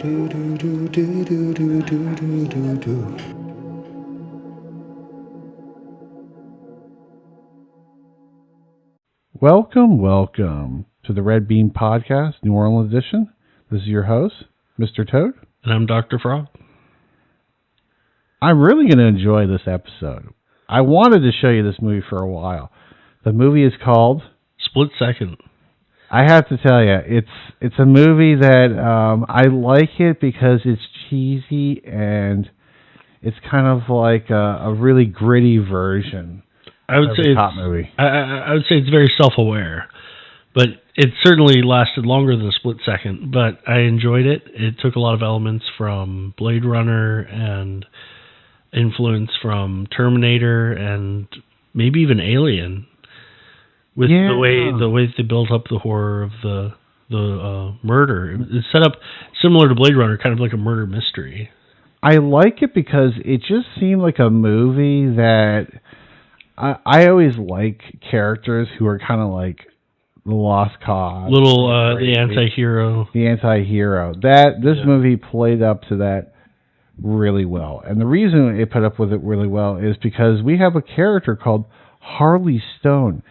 Welcome to the Red Bean Podcast, New Orleans edition. This is your host, Mr. Toad. And I'm Dr. Frog. I'm really going to enjoy this episode. I wanted to show you this movie for a while. The movie is called Split Second. I have to tell you, it's a movie that I like it because it's cheesy and it's kind of like a really gritty version. I would say top movie. I would say it's very self-aware, but it certainly lasted longer than a Split Second. But I enjoyed it. It took a lot of elements from Blade Runner and influence from Terminator and maybe even Alien, with the way they built up the horror of the murder. It's set up similar to Blade Runner, kind of like a murder mystery. I like it because it just seemed like a movie that. I always like characters who are kind of like the lost cause. The anti-hero. The anti-hero. This movie played up to that really well. And the reason it put up with it really well is because we have a character called Harley Stone.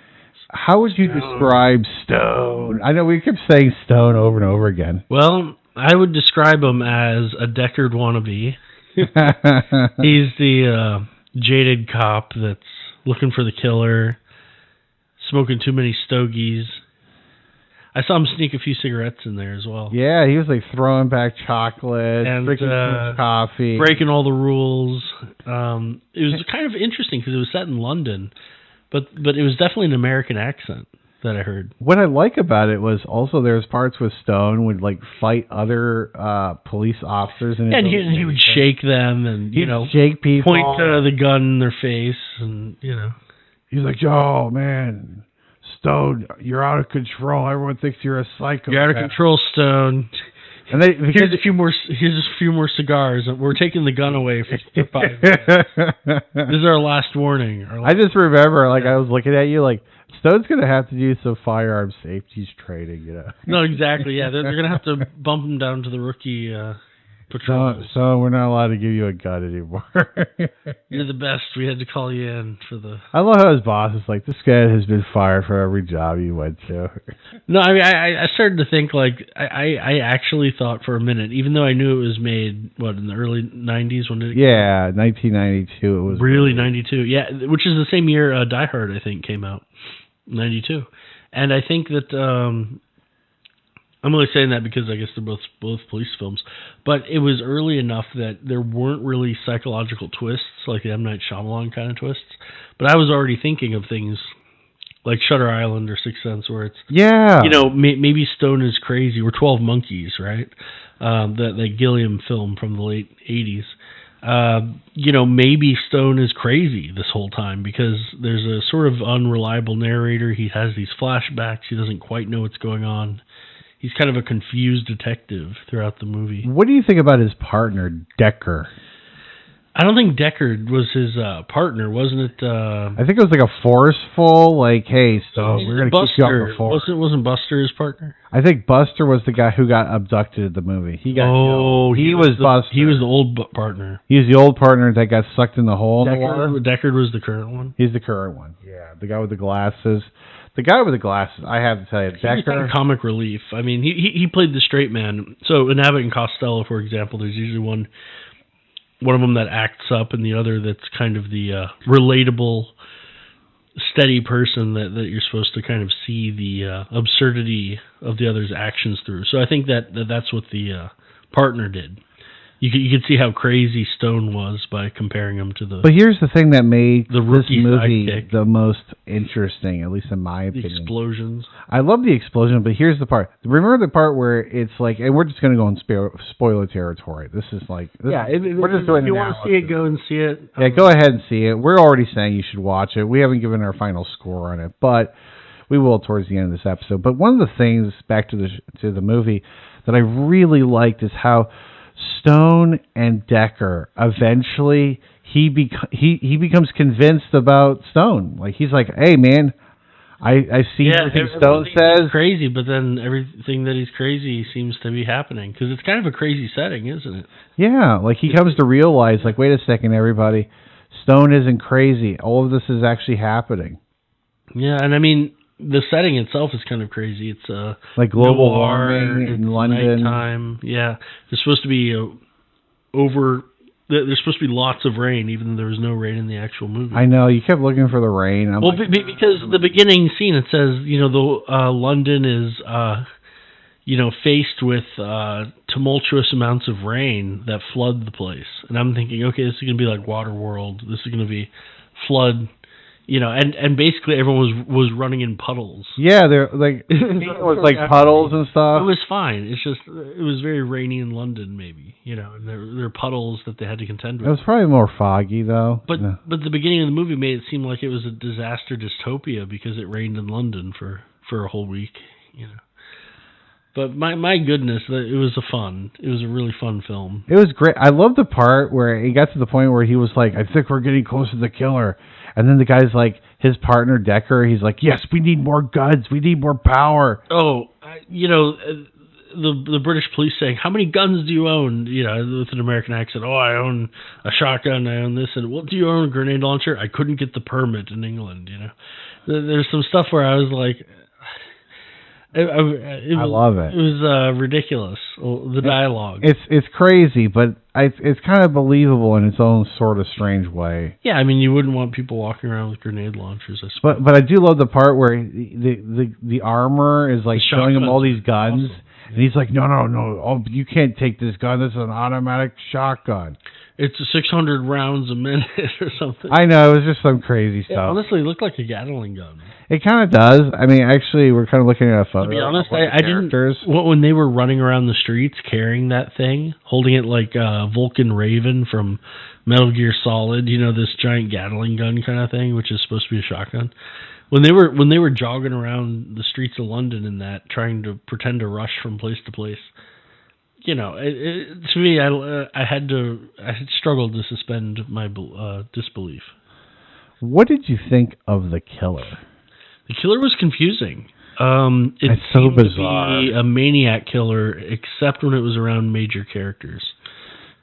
How would you describe Stone? I know we keep saying Stone over and over again. Well, I would describe him as a Deckard wannabe. He's the jaded cop that's looking for the killer, smoking too many stogies. I saw him sneak a few cigarettes in there as well. Yeah, he was like throwing back chocolate, and drinking coffee, breaking all the rules. It was kind of interesting because it was set in London, but it was definitely an American accent that I heard. What I like about it was also there's parts with Stone would like fight other police officers, and he would shake them, and he'd shake people, point the gun in their face, and he's like, "Oh man, Stone, you're out of control. Everyone thinks you're a psychopath. You're out of control, Stone." And here's a few more cigars. We're taking the gun away for 5 minutes. This is our last warning. I just remember, I was looking at you like, Stone's going to have to do some firearm safety training, No, exactly, yeah. They're going to have to bump him down to the rookie patrol. So we're not allowed to give you a gun anymore. You're the best. We had to call you in for the... I love how his boss is like, this guy has been fired for every job you went to. No, I mean, I started to think, I actually thought for a minute, even though I knew it was made, in the early 90s? When did it come out? 1992 it was. Really, 92. Yeah, which is the same year Die Hard, I think, came out. 92. And I think that I'm only saying that because I guess they're both police films, but it was early enough that there weren't really psychological twists like the M. Night Shyamalan kind of twists, but I was already thinking of things like Shutter Island or Sixth Sense, where it's maybe Stone is crazy, or 12 Monkeys, right? That Gilliam film from the late 80s. Maybe Stone is crazy this whole time because there's a sort of unreliable narrator. He has these flashbacks. He doesn't quite know what's going on. He's kind of a confused detective throughout the movie. What do you think about his partner, Decker? I don't think Deckard was his partner, wasn't it? I think it was like a forceful, hey, Stone, we're going to keep you on the force. Wasn't Buster his partner? I think Buster was the guy who got abducted in the movie. He was Buster. He was the old partner. He was the old partner that got sucked in the hole. Deckard was the current one? He's the current one, yeah. The guy with the glasses. The guy with the glasses, I have to tell you, Decker. He's kind of comic relief. I mean, he played the straight man. So in Abbott and Costello, for example, there's usually one of them that acts up and the other that's kind of the relatable, steady person that you're supposed to kind of see the absurdity of the other's actions through. So I think that's what the partner did. You could see how crazy Stone was by comparing him to the... But here's the thing that made this movie sidekick the most interesting, at least in my opinion. The explosions. I love the explosion, but here's the part. Remember the part where it's like, and we're just going to go in spoiler territory. This is like... we're just doing if you want to see it, go and see it. Yeah, go ahead and see it. We're already saying you should watch it. We haven't given our final score on it, but we will towards the end of this episode. But one of the things, back to the movie, that I really liked is how Stone and Decker eventually he becomes convinced about Stone. Like he's like, "Hey man, I've seen everything Stone says. Crazy, but then everything that he's crazy seems to be happening because it's kind of a crazy setting, isn't it? Yeah, like he comes to realize, like, wait a second, everybody, Stone isn't crazy. All of this is actually happening. Yeah, and I mean, the setting itself is kind of crazy. It's like global warming in London. Nighttime. Yeah, there's supposed to be there's supposed to be lots of rain, even though there was no rain in the actual movie. I know, you kept looking for the rain. Because the beginning scene, it says, London is, faced with tumultuous amounts of rain that flood the place. And I'm thinking, okay, this is going to be like Waterworld. This is going to be flood, and basically everyone was running in puddles. Yeah, they're like, it was like puddles and stuff. It was fine. It's just, it was very rainy in London, maybe, and there are puddles that they had to contend with. It was probably more foggy, though. But the beginning of the movie made it seem like it was a disaster dystopia because it rained in London for a whole week, But my goodness, it was a really fun film. It was great. I love the part where he got to the point where he was like, I think we're getting close to the killer. And then the guy's like, his partner, Decker, he's like, yes, we need more guns. We need more power. Oh, the British police saying, how many guns do you own? With an American accent. Oh, I own a shotgun. I own this. And, well, do you own a grenade launcher? I couldn't get the permit in England, There's some stuff where I was like... I love it. It was ridiculous. The dialogue. It's crazy, but it's kind of believable in its own sort of strange way. Yeah, I mean, you wouldn't want people walking around with grenade launchers, I suppose. But I do love the part where the armor is like showing him all these guns, awesome. And he's like, no, oh, you can't take this gun. This is an automatic shotgun. It's 600 rounds a minute or something. I know, it was just some crazy stuff. It honestly looked like a Gatling gun. It kind of does. I mean, actually, we're kind of looking at a photo. To be honest, I didn't. When they were running around the streets carrying that thing, holding it like Vulcan Raven from Metal Gear Solid, this giant Gatling gun kind of thing, which is supposed to be a shotgun. When they were jogging around the streets of London and that, trying to pretend to rush from place to place. To me, I had struggled to suspend my disbelief. What did you think of the killer? The killer was confusing. It's so bizarre. To be a maniac killer, except when it was around major characters.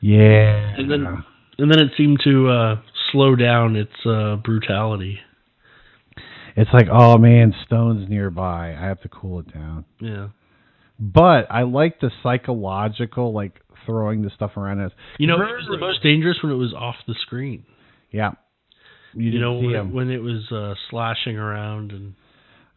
Yeah. And then it seemed to slow down its brutality. It's like, oh man, Stone's nearby. I have to cool it down. Yeah. But I like the psychological, like, throwing the stuff around us. It was the most dangerous when it was off the screen. Yeah. When it was slashing around. And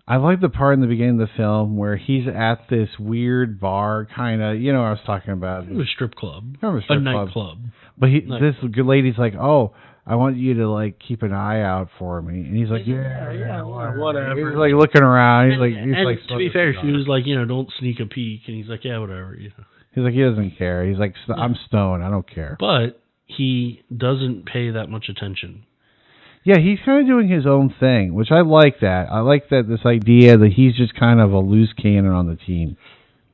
I like the part in the beginning of the film where he's at this weird bar, kind of, what I was talking about. It was a strip club. A nightclub. But this good lady's like, oh, I want you to, like, keep an eye out for me. And he's like, yeah, whatever. He's, like, looking around. He's like, to be fair, she was like, don't sneak a peek. And he's like, yeah, whatever. He's like, he doesn't care. He's like, I'm Stone. I don't care. But he doesn't pay that much attention. Yeah, he's kind of doing his own thing, which I like that. I like that this idea that he's just kind of a loose cannon on the team.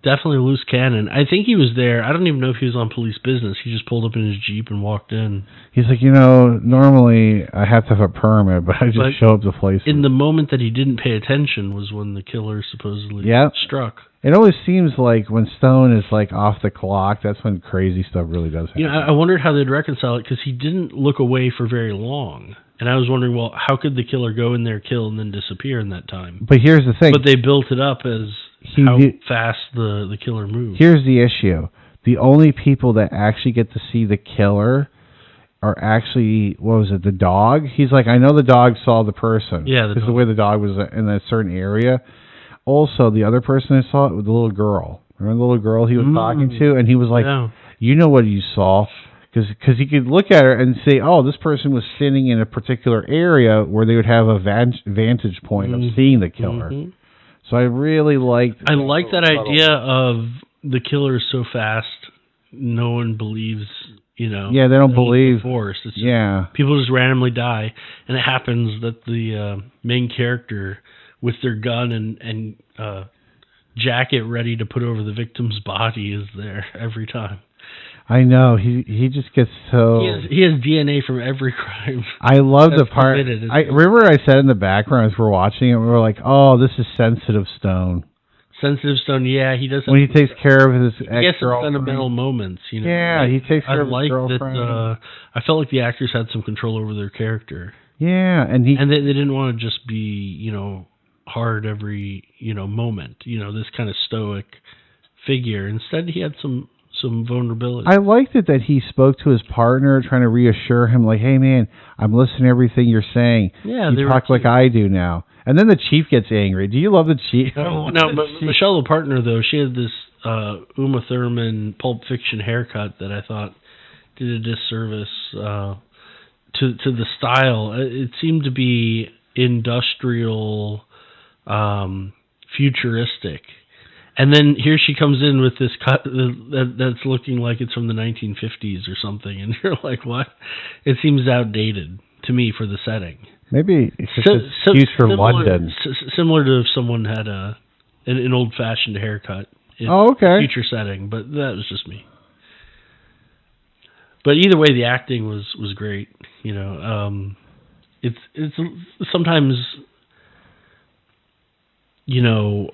Definitely a loose cannon. I think he was there. I don't even know if he was on police business. He just pulled up in his Jeep and walked in. He's like, normally I have to have a permit, but I just show up to places. In the moment that he didn't pay attention was when the killer supposedly struck. It always seems like when Stone is like off the clock, that's when crazy stuff really does happen. I wondered how they'd reconcile it because he didn't look away for very long. And I was wondering, well, how could the killer go in there, kill, and then disappear in that time? But here's the thing. But they built it up as how fast the killer moved. Here's the issue. The only people that actually get to see the killer are actually, the dog? He's like, I know the dog saw the person. Yeah, the way the dog was in a certain area. Also, the other person that saw it was the little girl. Remember the little girl he was talking to? And he was like, you know what you saw. Because he could look at her and say, oh, this person was sitting in a particular area where they would have a vantage point of seeing the killer. Mm-hmm. So I really liked... I like that idea of the killer is so fast, no one believes, Yeah, they don't believe... Force. People just randomly die, and it happens that the main character with their gun and jacket ready to put over the victim's body is there every time. I know he just gets so. He has DNA from every crime. I love the part. Committed. I remember I said in the background as we're watching it, we were like, "Oh, this is sensitive Stone." Sensitive Stone, yeah, he does. When he takes care of his ex-girlfriend. Sentimental moments, you know. Yeah, he takes care of his like girlfriend. That. I felt like the actors had some control over their character. Yeah, and they didn't want to just be, you know, hard every, you know, moment. You know, this kind of stoic figure. Instead, he had some vulnerability. I liked it that he spoke to his partner, trying to reassure him, like, "Hey, man, I'm listening to everything you're saying. Yeah, you talk like I do now." And then the chief gets angry. Do you love the chief? No, but Michelle, the partner, though, she had this Uma Thurman Pulp Fiction haircut that I thought did a disservice to the style. It seemed to be industrial, futuristic. And then here she comes in with this cut that's looking like it's from the 1950s or something, and you're like, what? It seems outdated to me for the setting. Maybe it's just an excuse for London. Similar to if someone had an old-fashioned haircut in a future setting, but that was just me. But either way, the acting was great. You know, it's sometimes, you know,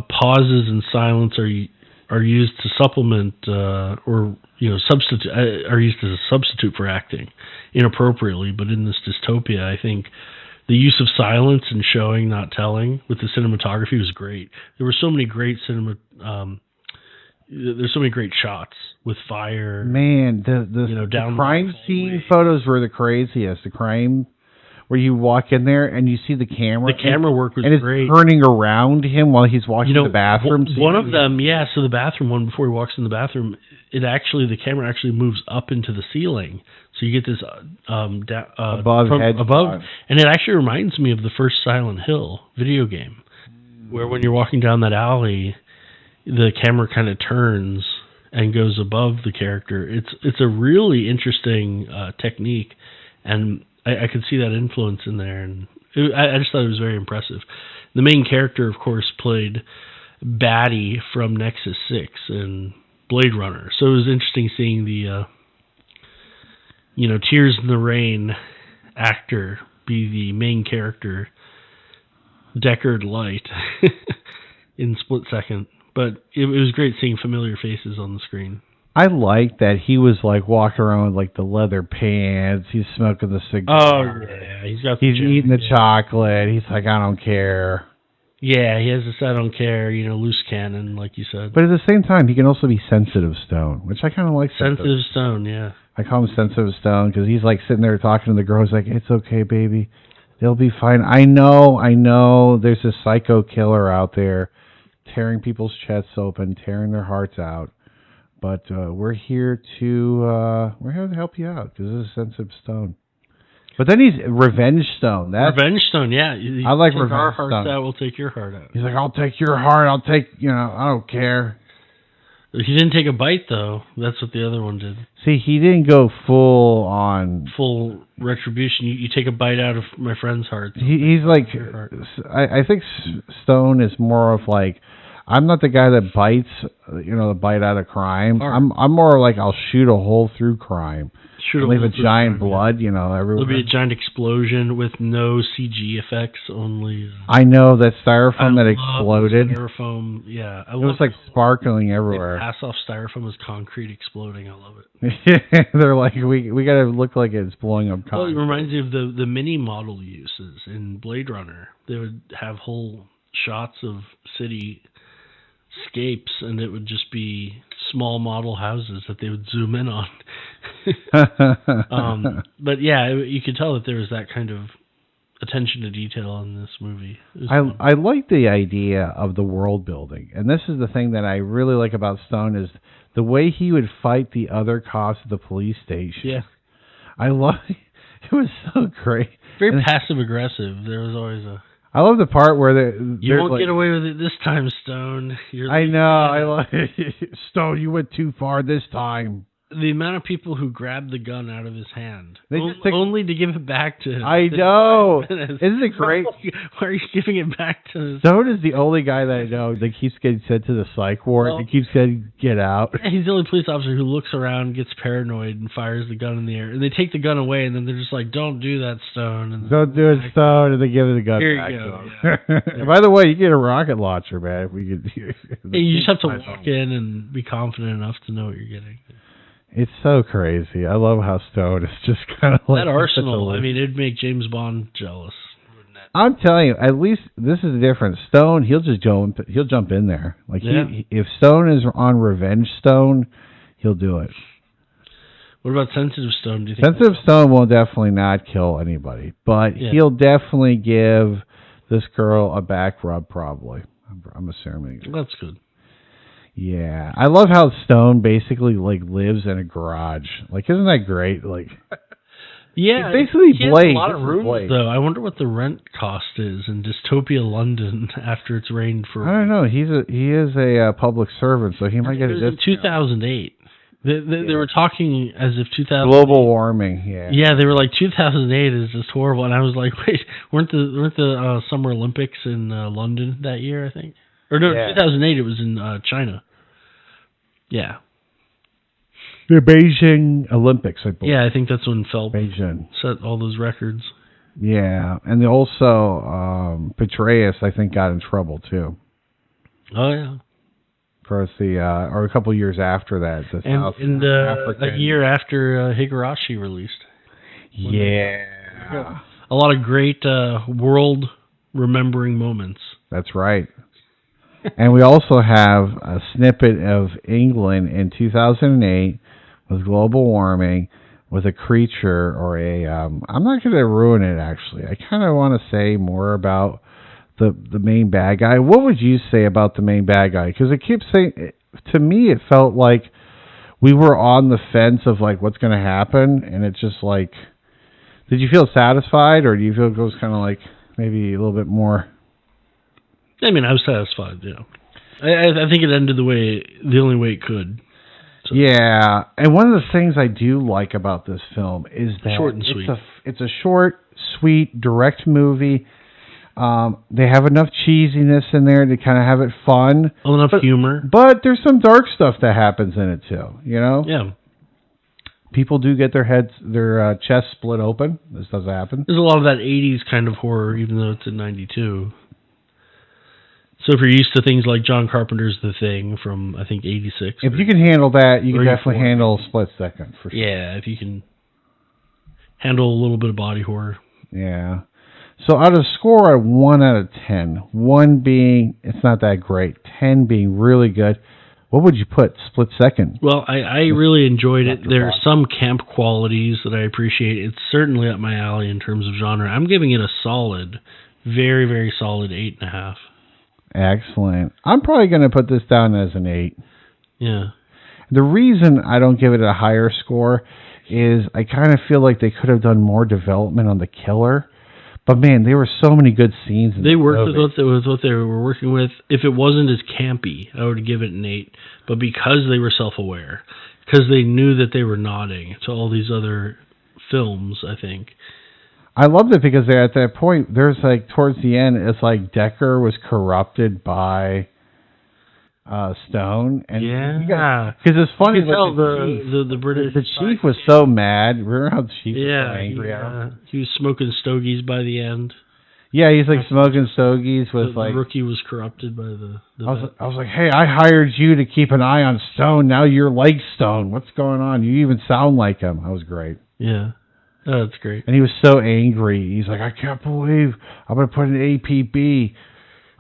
pauses and silence are used to supplement or, you know, substitute are used as a substitute for acting inappropriately. But in this dystopia, I think the use of silence and showing, not telling, with the cinematography was great. There were so many great there's so many great shots with fire. Man, the crime scene photos were the craziest. The crime where you walk in there and you see the camera. The camera work was great. And it's turning around him while he's walking to the bathroom. One of them, yeah, so the bathroom one, before he walks in the bathroom, the camera actually moves up into the ceiling. So you get this above, and it actually reminds me of the first Silent Hill video game, where when you're walking down that alley, the camera kind of turns and goes above the character. It's a really interesting technique, and I could see that influence in there, and I just thought it was very impressive. The main character, of course, played Batty from Nexus 6 and Blade Runner, so it was interesting seeing the Tears in the Rain actor be the main character, Deckard Light, in split second. But it was great seeing familiar faces on the screen. I like that he was like walking around with like the leather pants. He's smoking the cigar. Oh yeah, he's eating the chocolate. He's like, I don't care. Yeah, he has this I don't care, loose cannon, like you said. But at the same time, he can also be sensitive Stone, which I kind of like. Sensitive Stone, yeah. I call him Sensitive Stone because he's like sitting there talking to the girl. He's like, it's okay, baby. They'll be fine. I know. There's a psycho killer out there tearing people's chests open, tearing their hearts out. But we're here to help you out because this is Sensitive Stone. But then he's Revenge Stone. Revenge Stone, yeah. I like Revenge our hearts Stone. Out, we'll take your heart out. He's like, I'll take your heart. I'll take, I don't care. He didn't take a bite, though. That's what the other one did. See, he didn't go full retribution. You take a bite out of my friend's heart. He's like, I think Stone is more of like, I'm not the guy that bites, the bite out of crime. I'm more like I'll shoot a hole through crime. Leave a giant blood, everywhere. There'll be a giant explosion with no CG effects, only. I know that styrofoam that exploded. Styrofoam, yeah. It was like sparkling everywhere. They pass off styrofoam as concrete exploding. I love it. They're like, we got to look like it's blowing up concrete. Well, it reminds me of the mini model uses in Blade Runner. They would have whole shots of cityscapes, and it would just be small model houses that they would zoom in on. But yeah, you could tell that there was that kind of attention to detail in this movie. I like the idea of the world building, and this is the thing that I really like about Stone is the way he would fight the other cops at the police station. Yeah, it was so great. Very passive aggressive. There was always a. I love the part where you won't get away with it this time, Stone. I know. I like Stone. You went too far this time. the amount of people who grab the gun out of his hand, only to give it back to him. I know. Isn't it great? Why are you giving it back to? Stone is the only guy that I know that keeps getting sent to the psych ward. He keeps getting get out. He's the only police officer who looks around, gets paranoid, and fires the gun in the air. And they take the gun away, and then they're just like, "Don't do that, Stone." And don't do it, Stone. And they give the gun here back you to go. him. And by the way, you get a rocket launcher, man. If we could. You just have to walk in and be confident enough to know what you're getting. It's so crazy. I love how Stone is just kind of like that arsenal. I mean, it'd make James Bond jealous. I'm telling you, at least this is the difference. Stone, he'll just jump. He'll jump in there. Like if Stone is on Revenge Stone, he'll do it. What about Sensitive Stone? Do you think Sensitive Stone will definitely not kill anybody, but he'll definitely give this girl a back rub. Probably, I'm assuming. That's good. Yeah, I love how Stone basically like lives in a garage. Like, isn't that great? Like, yeah, it's basically Blade. A lot of rooms, though. I wonder what the rent cost is in dystopia London after it's rained for. I don't know. He is a public servant, so he might get a discount. In 2008. They were talking as if 2000 global warming. Yeah, they were like 2008 is just horrible, and I was like, wait, weren't the Summer Olympics in London that year? I think. Or no, 2008 it was in China. Yeah. The Beijing Olympics, I believe. Yeah, I think that's when Phelps Beijing set all those records. Yeah, and also Petraeus, I think, got in trouble too. Oh yeah. For the or a couple of years after that, a year after Higurashi released. Yeah. A lot of great world remembering moments. That's right. And we also have a snippet of England in 2008 with global warming, with a creature or a... I'm not going to ruin it, actually. I kind of want to say more about the main bad guy. What would you say about the main bad guy? Because it keeps saying... To me, it felt like we were on the fence of, like, what's going to happen, and it's just like... Did you feel satisfied, or do you feel it goes kind of like maybe a little bit more... I mean, I was satisfied, yeah. I think it ended the only way it could. So. Yeah, and one of the things I do like about this film is that short and sweet. It's a short, sweet, direct movie. They have enough cheesiness in there to kind of have it fun. Enough humor. But there's some dark stuff that happens in it too, you know? Yeah. People do get their chests split open. This does happen. There's a lot of that 80s kind of horror, even though it's in 92. So if you're used to things like John Carpenter's The Thing from, I think, 86. If you can handle that, you can definitely handle Split Second, for sure. Yeah, if you can handle a little bit of body horror. Yeah. So out of the score, 1 out of 10. 1 being, it's not that great. 10 being really good. What would you put Split Second? Well, I really enjoyed it. There are some camp qualities that I appreciate. It's certainly up my alley in terms of genre. I'm giving it a solid, very, very solid 8.5. Excellent. I'm probably going to put this down as an 8. Yeah. The reason I don't give it a higher score is I kind of feel like they could have done more development on the killer. But man, there were so many good scenes. They worked with what they were working with. If it wasn't as campy, I would give it an 8. But because they were self-aware, because they knew that they were nodding to all these other films, I think. I loved it because they're at that point, there's like, towards the end, it's like Decker was corrupted by Stone. And yeah. Because it's funny. You tell the British... The chief was so mad. Remember how the chief was so angry at him? He was smoking stogies by the end. Yeah, he's like smoking stogies with the rookie was corrupted by the I was like, hey, I hired you to keep an eye on Stone. Now you're like Stone. What's going on? You even sound like him. That was great. Yeah. Oh, that's great. And he was so angry. He's like, I can't believe I'm going to put an APB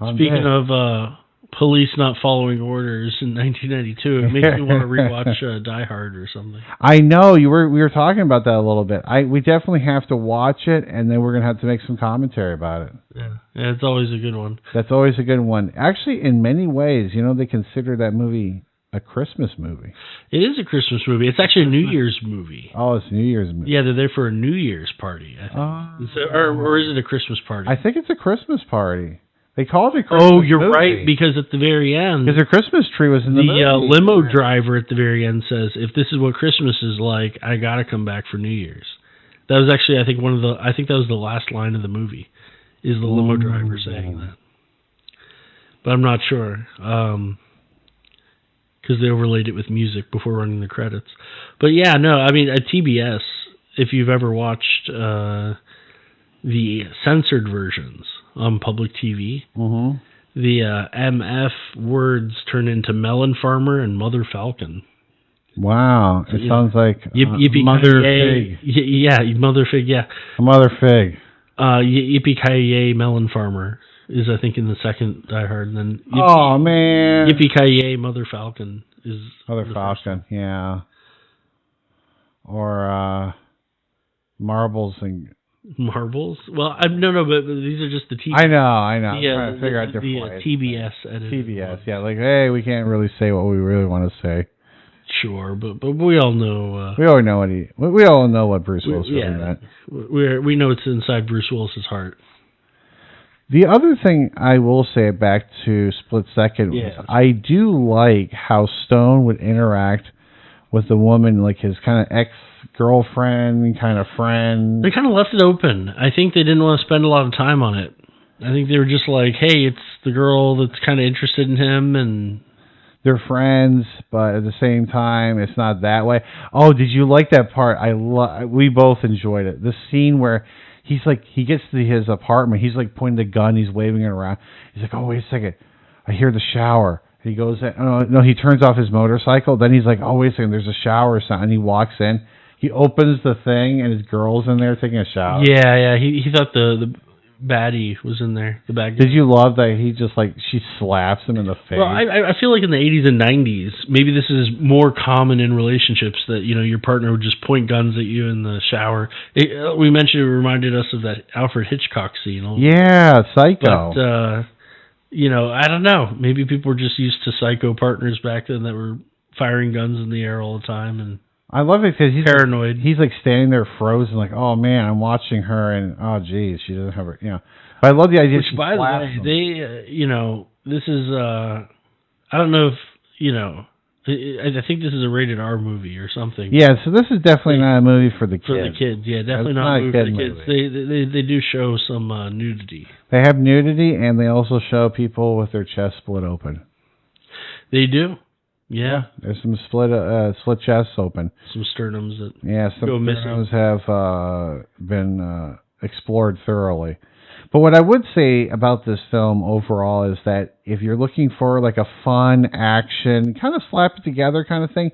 on Speaking of police not following orders in 1992, it makes me want to rewatch Die Hard or something. I know. We were talking about that a little bit. We definitely have to watch it, and then we're going to have to make some commentary about it. Yeah, it's always a good one. That's always a good one. Actually, in many ways, they consider that movie a Christmas movie. It is a Christmas movie. It's actually a New Year's movie. Oh, it's a New Year's movie. Yeah, they're there for a New Year's party, I think. Or is it a Christmas party? I think it's a Christmas party. They called it Christmas. Oh, you're movie. right, because at the very end, because their Christmas tree was in the movie. limo driver at the very end says, "If this is what Christmas is like, I gotta come back for New Year's." That was actually, I think, that was the last line of the movie, is the limo driver saying that. But I'm not sure, because they overlaid it with music before running the credits. But yeah, no, I mean, at TBS, if you've ever watched the censored versions on public TV, the MF words turn into melon farmer and mother falcon. Wow, it sounds like mother fig. Yeah, mother fig. Yeah, a mother fig. Yippee-ki-yay melon farmer is, I think, in the second Die Hard, and then man, Yippee-ki-yay mother falcon is mother falcon. Yeah, or marbles and marbles. Well, no, but these are just the TV. I know. I'm trying to figure out different ways. TBS edit. TBS, yeah, like, hey, we can't really say what we really want to say. Sure, but we all know. We all know what Bruce Willis really meant. We know it's inside Bruce Willis's heart. The other thing I will say back to Split Second was I do like how Stone would interact with the woman, like his kind of ex-girlfriend, kind of friend. They kind of left it open. I think they didn't want to spend a lot of time on it. I think they were just like, hey, it's the girl that's kind of interested in him, and they're friends, but at the same time, it's not that way. Oh, did you like that part? We both enjoyed it. The scene where he gets to his apartment, he's like pointing the gun, he's waving it around. He's like, oh, wait a second, I hear the shower. And he goes in, no, he turns off his motorcycle. Then he's like, oh, wait a second, there's a shower or something. And he walks in. He opens the thing, and his girl's in there taking a shower. Yeah. He thought the baddie was in there. The bad guy. Did you love that he just she slaps him in the face? Well, I feel like in the 80s and 90s, maybe this is more common in relationships that, your partner would just point guns at you in the shower. We mentioned it reminded us of that Alfred Hitchcock scene. Yeah, Psycho. But, I don't know. Maybe people were just used to psycho partners back then that were firing guns in the air all the time, and I love it because he's paranoid. He's standing there frozen, like, oh man, I'm watching her, and oh geez, she doesn't have her, But I love the idea. Which, by the way, this is I don't know if I think this is a rated R movie or something. Yeah, so this is definitely not a movie for the kids. For the kids, yeah, definitely not a movie for the kids. They do show some nudity. They have nudity, and they also show people with their chest split open. They do. Yeah, there's some split chests open. Some sternums that some go sternums have been explored thoroughly. But what I would say about this film overall is that if you're looking for like a fun action, kind of slap it together kind of thing,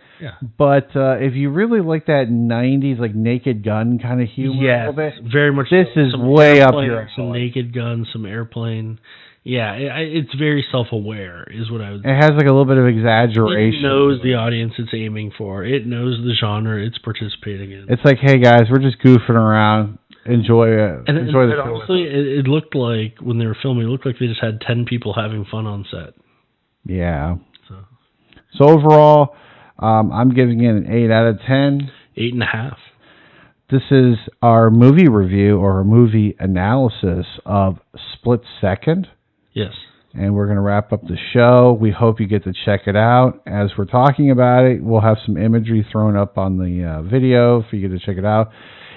but if you really like that 90s like Naked Gun kind of humor, a little bit, very much. This is way up here. Some Naked Gun, some airplane. Yeah, it's very self-aware, is what I would say. It has like a little bit of exaggeration. It knows the audience it's aiming for. It knows the genre it's participating in. It's like, hey guys, we're just goofing around. Enjoy it. Enjoy the film. Honestly, it looked like, when they were filming, it looked like they just had 10 people having fun on set. Yeah. So overall, I'm giving it an 8 out of 10. 8.5. This is our movie review or movie analysis of Split Second. Yes. And we're going to wrap up the show. We hope you get to check it out. As we're talking about it, we'll have some imagery thrown up on the video for you to check it out.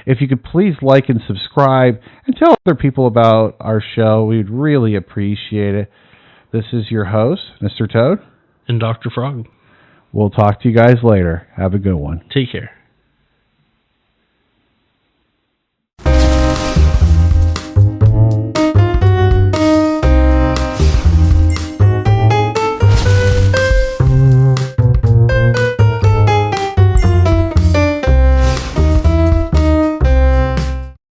If you could please like and subscribe and tell other people about our show, we'd really appreciate it. This is your host, Mr. Toad. And Dr. Frog. We'll talk to you guys later. Have a good one. Take care.